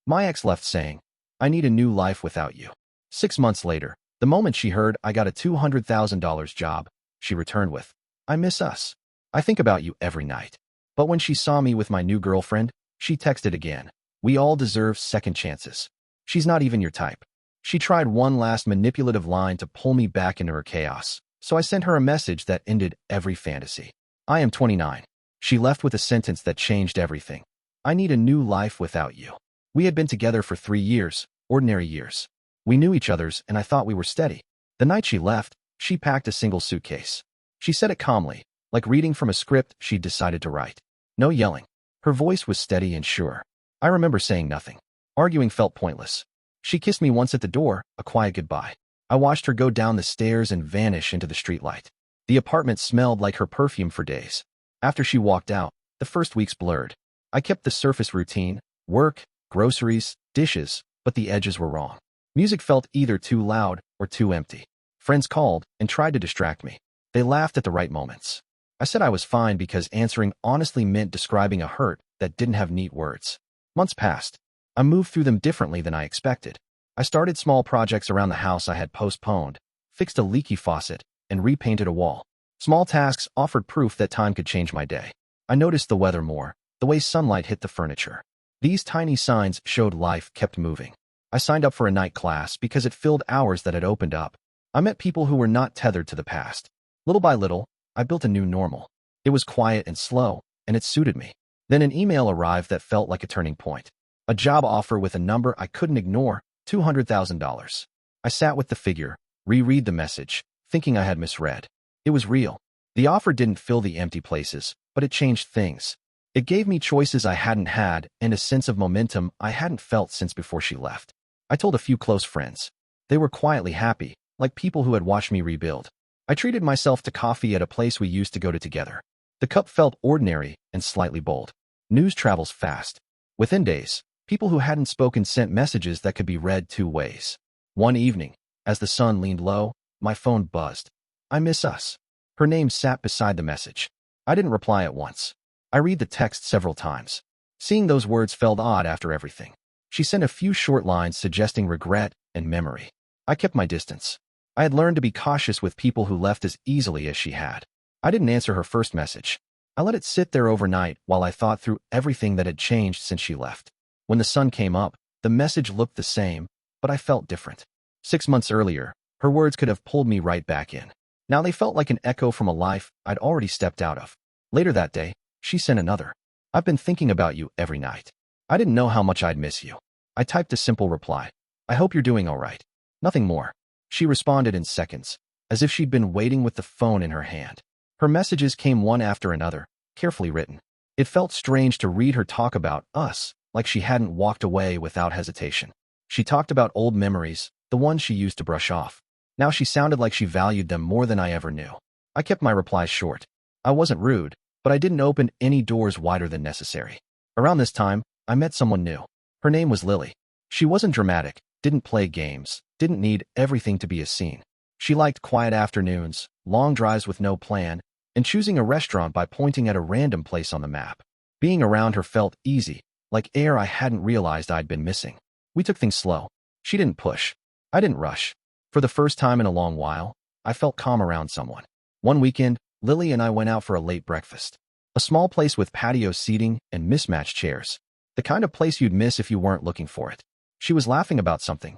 My ex left saying, "I need a new life without you." 6 months later, the moment she heard I got a $200,000 job, she returned with, "I miss us. I think about you every night." But when she saw me with my new girlfriend, she texted again. "We all deserve second chances. She's not even your type." She tried one last manipulative line to pull me back into her chaos, so I sent her a message that ended every fantasy. "I am 29. She left with a sentence that changed everything. "I need a new life without you." We had been together for 3 years, ordinary years. We knew each other's, and I thought we were steady. The night she left, she packed a single suitcase. She said it calmly, like reading from a script she'd decided to write. No yelling. Her voice was steady and sure. I remember saying nothing. Arguing felt pointless. She kissed me once at the door, a quiet goodbye. I watched her go down the stairs and vanish into the streetlight. The apartment smelled like her perfume for days. After she walked out, the first weeks blurred. I kept the surface routine, work, groceries, dishes, but the edges were wrong. Music felt either too loud or too empty. Friends called and tried to distract me. They laughed at the right moments. I said I was fine because answering honestly meant describing a hurt that didn't have neat words. Months passed. I moved through them differently than I expected. I started small projects around the house I had postponed, fixed a leaky faucet, and repainted a wall. Small tasks offered proof that time could change my day. I noticed the weather more, the way sunlight hit the furniture. These tiny signs showed life kept moving. I signed up for a night class because it filled hours that had opened up. I met people who were not tethered to the past. Little by little, I built a new normal. It was quiet and slow, and it suited me. Then an email arrived that felt like a turning point. A job offer with a number I couldn't ignore, $200,000. I sat with the figure, reread the message, thinking I had misread. It was real. The offer didn't fill the empty places, but it changed things. It gave me choices I hadn't had and a sense of momentum I hadn't felt since before she left. I told a few close friends. They were quietly happy, like people who had watched me rebuild. I treated myself to coffee at a place we used to go to together. The cup felt ordinary and slightly bold. News travels fast. Within days, people who hadn't spoken sent messages that could be read two ways. One evening, as the sun leaned low, my phone buzzed. "I miss us." Her name sat beside the message. I didn't reply at once. I read the text several times. Seeing those words felt odd after everything. She sent a few short lines suggesting regret and memory. I kept my distance. I had learned to be cautious with people who left as easily as she had. I didn't answer her first message. I let it sit there overnight while I thought through everything that had changed since she left. When the sun came up, the message looked the same, but I felt different. 6 months earlier, her words could have pulled me right back in. Now they felt like an echo from a life I'd already stepped out of. Later that day, she sent another. "I've been thinking about you every night. I didn't know how much I'd miss you." I typed a simple reply. "I hope you're doing all right." Nothing more. She responded in seconds, as if she'd been waiting with the phone in her hand. Her messages came one after another, carefully written. It felt strange to read her talk about us, like she hadn't walked away without hesitation. She talked about old memories, the ones she used to brush off. Now she sounded like she valued them more than I ever knew. I kept my replies short. I wasn't rude, but I didn't open any doors wider than necessary. Around this time, I met someone new. Her name was Lily. She wasn't dramatic, didn't play games, didn't need everything to be a scene. She liked quiet afternoons, long drives with no plan, and choosing a restaurant by pointing at a random place on the map. Being around her felt easy, like air I hadn't realized I'd been missing. We took things slow. She didn't push. I didn't rush. For the first time in a long while, I felt calm around someone. One weekend, Lily and I went out for a late breakfast. A small place with patio seating and mismatched chairs. The kind of place you'd miss if you weren't looking for it. She was laughing about something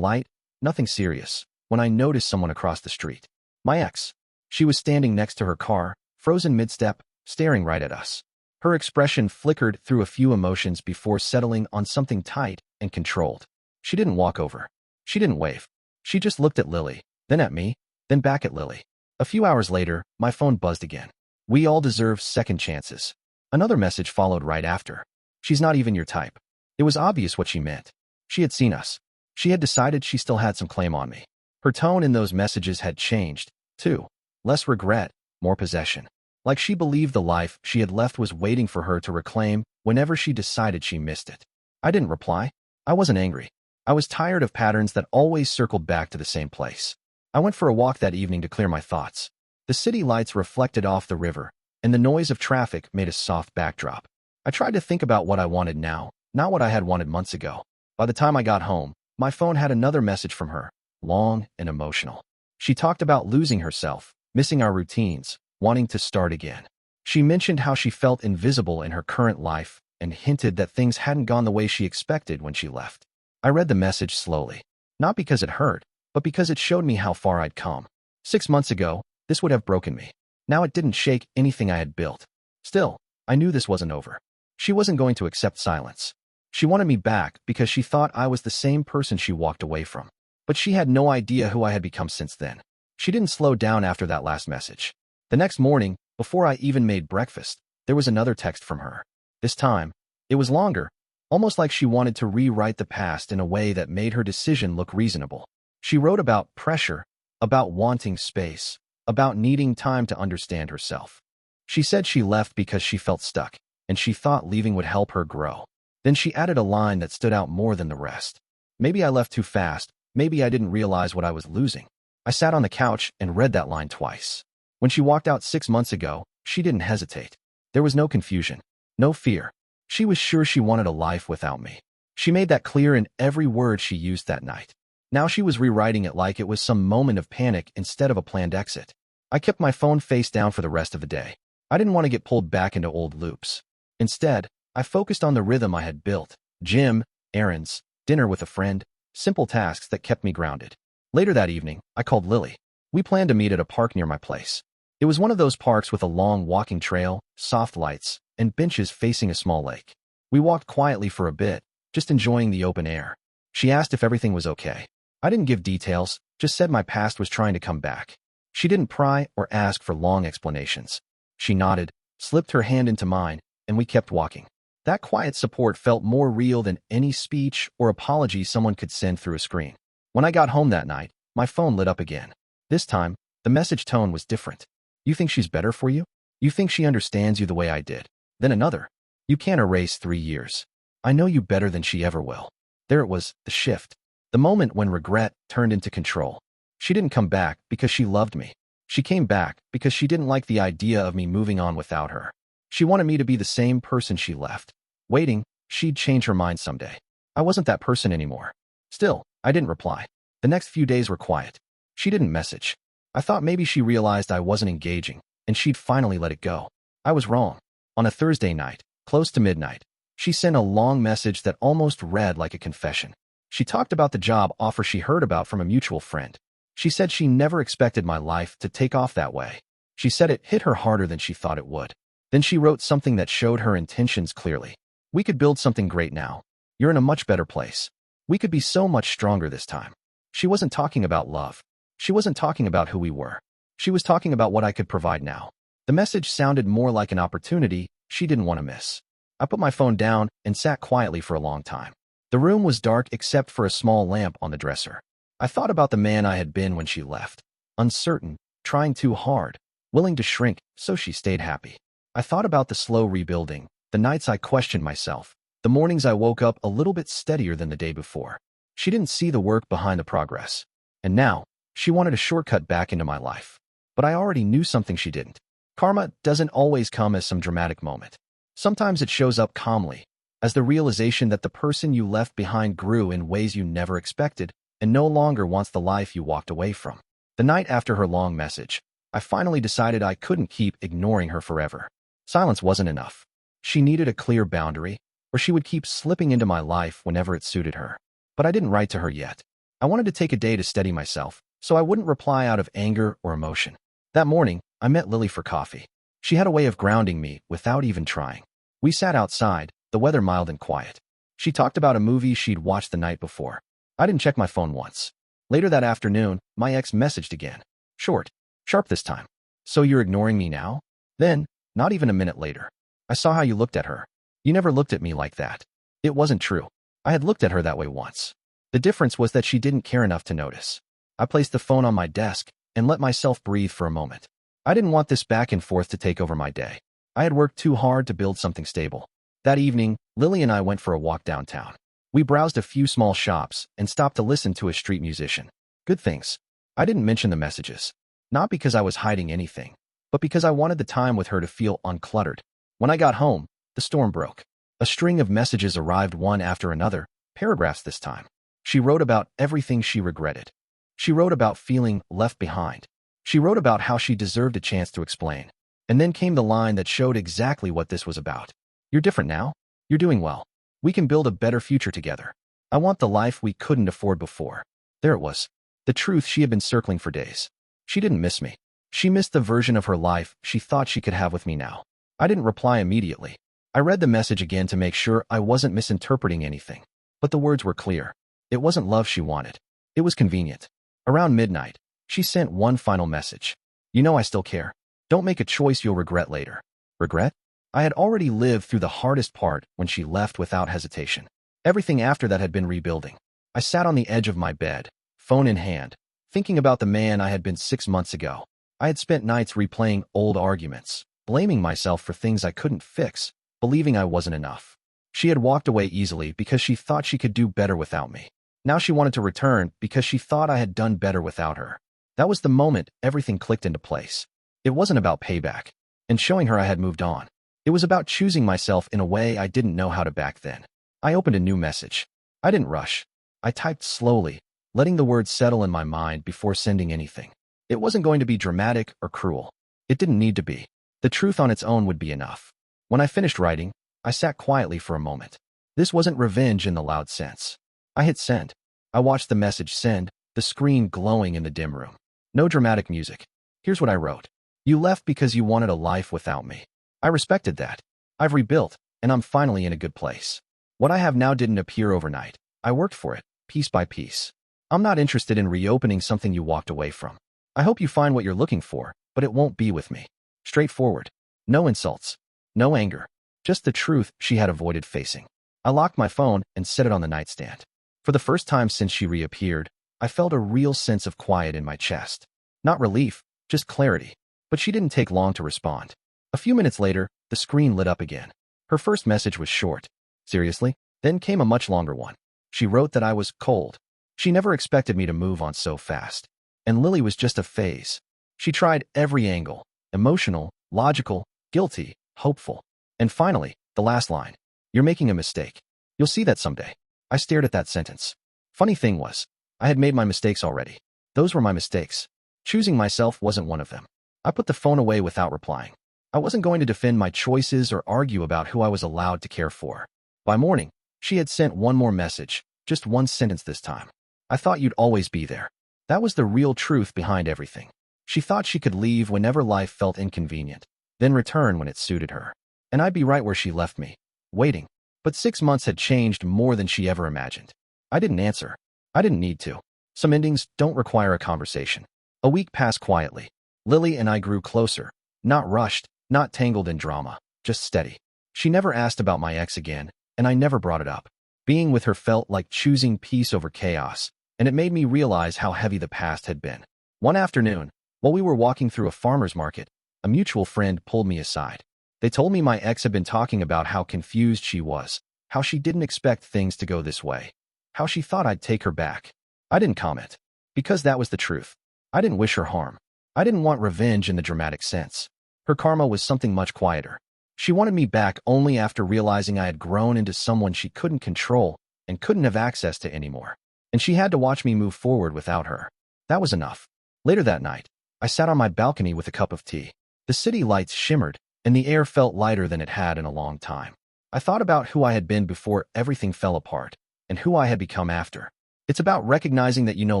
light, nothing serious, when I noticed someone across the street. My ex. She was standing next to her car, frozen mid-step, staring right at us. Her expression flickered through a few emotions before settling on something tight and controlled. She didn't walk over. She didn't wave. She just looked at Lily, then at me, then back at Lily. A few hours later, my phone buzzed again. "We all deserve second chances." Another message followed right after. "She's not even your type." It was obvious what she meant. She had seen us. She had decided she still had some claim on me. Her tone in those messages had changed, too. Less regret, more possession. Like she believed the life she had left was waiting for her to reclaim whenever she decided she missed it. I didn't reply. I wasn't angry. I was tired of patterns that always circled back to the same place. I went for a walk that evening to clear my thoughts. The city lights reflected off the river, and the noise of traffic made a soft backdrop. I tried to think about what I wanted now, Not what I had wanted months ago. By the time I got home, my phone had another message from her, long and emotional. She talked about losing herself, missing our routines, wanting to start again. She mentioned how she felt invisible in her current life and hinted that things hadn't gone the way she expected when she left. I read the message slowly, not because it hurt, but because it showed me how far I'd come. 6 months ago, this would have broken me. Now it didn't shake anything I had built. Still, I knew this wasn't over. She wasn't going to accept silence. She wanted me back because she thought I was the same person she walked away from. But she had no idea who I had become since then. She didn't slow down after that last message. The next morning, before I even made breakfast, there was another text from her. This time, it was longer, almost like she wanted to rewrite the past in a way that made her decision look reasonable. She wrote about pressure, about wanting space, about needing time to understand herself. She said she left because she felt stuck, and she thought leaving would help her grow. Then she added a line that stood out more than the rest. Maybe I left too fast, maybe I didn't realize what I was losing. I sat on the couch and read that line twice. When she walked out 6 months ago, she didn't hesitate. There was no confusion, no fear. She was sure she wanted a life without me. She made that clear in every word she used that night. Now she was rewriting it like it was some moment of panic instead of a planned exit. I kept my phone face down for the rest of the day. I didn't want to get pulled back into old loops. Instead, I focused on the rhythm I had built: gym, errands, dinner with a friend, simple tasks that kept me grounded. Later that evening, I called Lily. We planned to meet at a park near my place. It was one of those parks with a long walking trail, soft lights, and benches facing a small lake. We walked quietly for a bit, just enjoying the open air. She asked if everything was okay. I didn't give details, just said my past was trying to come back. She didn't pry or ask for long explanations. She nodded, slipped her hand into mine, and we kept walking. That quiet support felt more real than any speech or apology someone could send through a screen. When I got home that night, my phone lit up again. This time, the message tone was different. You think she's better for you? You think she understands you the way I did? Then another. You can't erase 3 years. I know you better than she ever will. There it was, the shift. The moment when regret turned into control. She didn't come back because she loved me. She came back because she didn't like the idea of me moving on without her. She wanted me to be the same person she left, waiting she'd change her mind someday. I wasn't that person anymore. Still, I didn't reply. The next few days were quiet. She didn't message. I thought maybe she realized I wasn't engaging, and she'd finally let it go. I was wrong. On a Thursday night, close to midnight, she sent a long message that almost read like a confession. She talked about the job offer she heard about from a mutual friend. She said she never expected my life to take off that way. She said it hit her harder than she thought it would. Then she wrote something that showed her intentions clearly. We could build something great now. You're in a much better place. We could be so much stronger this time. She wasn't talking about love. She wasn't talking about who we were. She was talking about what I could provide now. The message sounded more like an opportunity she didn't want to miss. I put my phone down and sat quietly for a long time. The room was dark except for a small lamp on the dresser. I thought about the man I had been when she left. Uncertain, trying too hard, willing to shrink so she stayed happy. I thought about the slow rebuilding, the nights I questioned myself, the mornings I woke up a little bit steadier than the day before. She didn't see the work behind the progress. And now, she wanted a shortcut back into my life. But I already knew something she didn't. Karma doesn't always come as some dramatic moment. Sometimes it shows up calmly, as the realization that the person you left behind grew in ways you never expected and no longer wants the life you walked away from. The night after her long message, I finally decided I couldn't keep ignoring her forever. Silence wasn't enough. She needed a clear boundary, or she would keep slipping into my life whenever it suited her. But I didn't write to her yet. I wanted to take a day to steady myself, so I wouldn't reply out of anger or emotion. That morning, I met Lily for coffee. She had a way of grounding me without even trying. We sat outside, the weather mild and quiet. She talked about a movie she'd watched the night before. I didn't check my phone once. Later that afternoon, my ex messaged again. Short, sharp this time. So you're ignoring me now? Then, not even a minute later, I saw how you looked at her. You never looked at me like that. It wasn't true. I had looked at her that way once. The difference was that she didn't care enough to notice. I placed the phone on my desk and let myself breathe for a moment. I didn't want this back and forth to take over my day. I had worked too hard to build something stable. That evening, Lily and I went for a walk downtown. We browsed a few small shops and stopped to listen to a street musician. Good things. I didn't mention the messages. Not because I was hiding anything, but because I wanted the time with her to feel uncluttered. When I got home, the storm broke. A string of messages arrived one after another, paragraphs this time. She wrote about everything she regretted. She wrote about feeling left behind. She wrote about how she deserved a chance to explain. And then came the line that showed exactly what this was about. You're different now. You're doing well. We can build a better future together. I want the life we couldn't afford before. There it was. The truth she had been circling for days. She didn't miss me. She missed the version of her life she thought she could have with me now. I didn't reply immediately. I read the message again to make sure I wasn't misinterpreting anything. But the words were clear. It wasn't love she wanted. It was convenient. Around midnight, she sent one final message. You know I still care. Don't make a choice you'll regret later. Regret? I had already lived through the hardest part when she left without hesitation. Everything after that had been rebuilding. I sat on the edge of my bed, phone in hand, thinking about the man I had been 6 months ago. I had spent nights replaying old arguments, blaming myself for things I couldn't fix, believing I wasn't enough. She had walked away easily because she thought she could do better without me. Now she wanted to return because she thought I had done better without her. That was the moment everything clicked into place. It wasn't about payback and showing her I had moved on. It was about choosing myself in a way I didn't know how to back then. I opened a new message. I didn't rush. I typed slowly, letting the words settle in my mind before sending anything. It wasn't going to be dramatic or cruel. It didn't need to be. The truth on its own would be enough. When I finished writing, I sat quietly for a moment. This wasn't revenge in the loud sense. I hit send. I watched the message send, the screen glowing in the dim room. No dramatic music. Here's what I wrote. You left because you wanted a life without me. I respected that. I've rebuilt, and I'm finally in a good place. What I have now didn't appear overnight. I worked for it, piece by piece. I'm not interested in reopening something you walked away from. I hope you find what you're looking for, but it won't be with me. Straightforward. No insults. No anger. Just the truth she had avoided facing. I locked my phone and set it on the nightstand. For the first time since she reappeared, I felt a real sense of quiet in my chest. Not relief, just clarity. But she didn't take long to respond. A few minutes later, the screen lit up again. Her first message was short. Seriously? Then came a much longer one. She wrote that I was cold. She never expected me to move on so fast. And Lily was just a phase. She tried every angle. Emotional, logical, guilty, hopeful. And finally, the last line. You're making a mistake. You'll see that someday. I stared at that sentence. Funny thing was, I had made my mistakes already. Those were my mistakes. Choosing myself wasn't one of them. I put the phone away without replying. I wasn't going to defend my choices or argue about who I was allowed to care for. By morning, she had sent one more message, just one sentence this time. I thought you'd always be there. That was the real truth behind everything. She thought she could leave whenever life felt inconvenient, then return when it suited her. And I'd be right where she left me, waiting. But 6 months had changed more than she ever imagined. I didn't answer. I didn't need to. Some endings don't require a conversation. A week passed quietly. Lily and I grew closer, not rushed, not tangled in drama, just steady. She never asked about my ex again, and I never brought it up. Being with her felt like choosing peace over chaos, and it made me realize how heavy the past had been. One afternoon, while we were walking through a farmer's market, a mutual friend pulled me aside. They told me my ex had been talking about how confused she was, how she didn't expect things to go this way, how she thought I'd take her back. I didn't comment, because that was the truth. I didn't wish her harm. I didn't want revenge in the dramatic sense. Her karma was something much quieter. She wanted me back only after realizing I had grown into someone she couldn't control and couldn't have access to anymore. And she had to watch me move forward without her. That was enough. Later that night, I sat on my balcony with a cup of tea. The city lights shimmered, and the air felt lighter than it had in a long time. I thought about who I had been before everything fell apart, and who I had become after. It's about recognizing that you no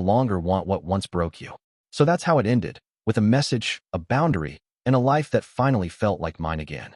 longer want what once broke you. So that's how it ended, with a message, a boundary, and a life that finally felt like mine again.